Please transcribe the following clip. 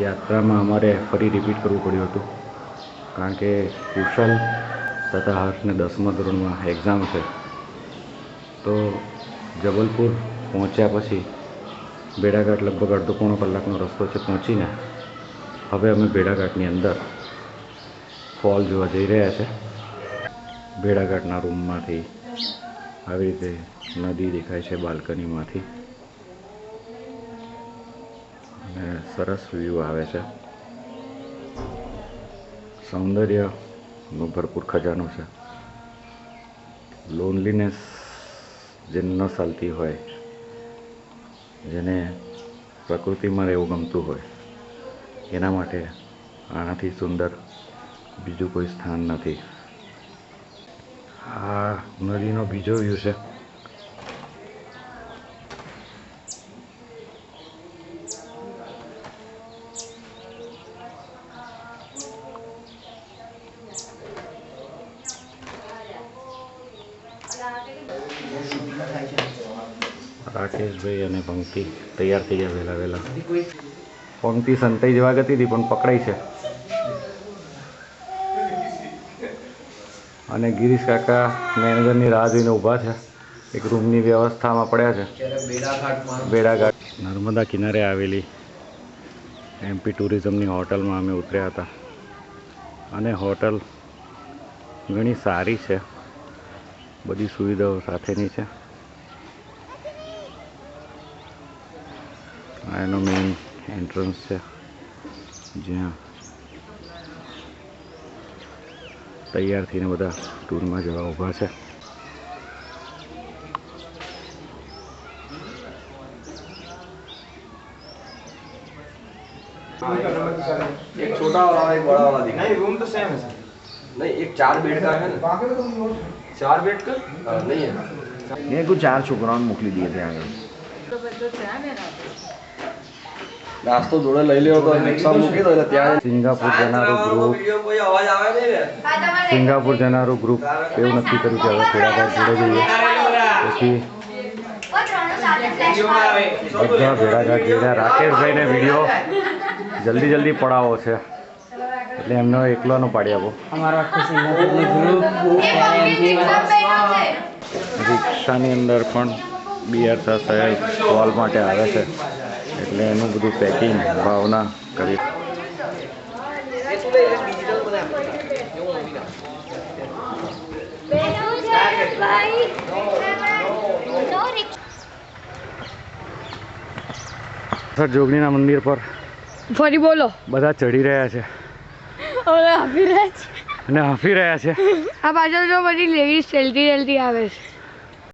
યાત્રામાં અમારે ફરી રિપીટ કરવું પડ્યું હતું, કારણ કે કુશલ તથા હર્ષને 10મા ધોરણમાં એક્ઝામ છે. તો જબલપુર પહોંચ્યા પછી ભેડાઘાટ લગભગ અડધો પોણો કલાકનો રસ્તો છે પહોંચીને હવે અમે ભેડાઘાટની અંદર ફોલ જોવા જઈ રહ્યા છે. ભેડાઘાટના રૂમમાંથી આવી રીતે નદી દેખાય છે બાલ્કનીમાંથી, અને સરસ વ્યૂ આવે છે. સૌંદર્યનો ભરપૂર ખજાનો છે. લોનલીનેસ જેને ન ચાલતી હોય, જેને પ્રકૃતિમાં રહેવું ગમતું હોય, એના માટે આનાથી સુંદર બીજું કોઈ સ્થાન નથી. આ નદીનો બીજો વ્યૂ છે. રાકેશભાઈ અને પંક્તિ તૈયાર થઈ ગયા વહેલા વહેલા. પંક્તિ સંતાઈ જવા ગતી હતી પણ પકડાઈ છે. અને ગિરીશ કાકા મેનેજરની રાહ જોઈને ઊભા છે. એક રૂમની વ્યવસ્થામાં પડ્યા છે. ભેડાઘાટ નર્મદા કિનારે આવેલી MP ટુરિઝમની હોટલમાં અમે ઉતર્યા હતા, અને હોટલ ઘણી સારી છે, બધી સુવિધાઓ સાથેની છે. આ એનો મેઇન એન્ટ્રન્સ છે, જ્યાં તૈયાર થઈને બધા ટૂરમાં જવા ઊભા છે. एक छोटा वाला एक बड़ा वाला दिखा। नहीं रूम तो सेम है सर। नहीं एक 4 बेड का है ना। 4 बेड का नहीं है। મેં કોઈ 4 છોકરાઓને મોકલી દીધે ત્યાં આગળ. નાસ્તો જોડે લઈ લેવો તો રિક્ષા મૂકી દો એટલે ત્યાં સિંગાપુર જનારું ગ્રુપ કોઈ અવાજ આવે નહીં ને. સિંગાપુર જનારું ગ્રુપ એવું નક્કી કર્યું કે હવે ભેડાઘાટ જોડે જઈએ. પછી બધા ભેડાઘાટ ગયા. રાકેશભાઈને વિડીયો જલ્દી પડાવો છે એટલે એમનો એકલોનો પાડી આપો. રિક્ષાની અંદર પણ BR સાહેબ સ્ટોલ માટે આવે છે, એટલે એનું બધું પેકિંગ ભાવના કરી. સર જોગણીના મંદિર પર ફરી બોલો. બધા ચડી રહ્યા છે હવે હાફી રહ્યા છે અને હાંફી રહ્યા છે. આ પાછળ જો બધી લેડીઝ ચાલતી આવે છે.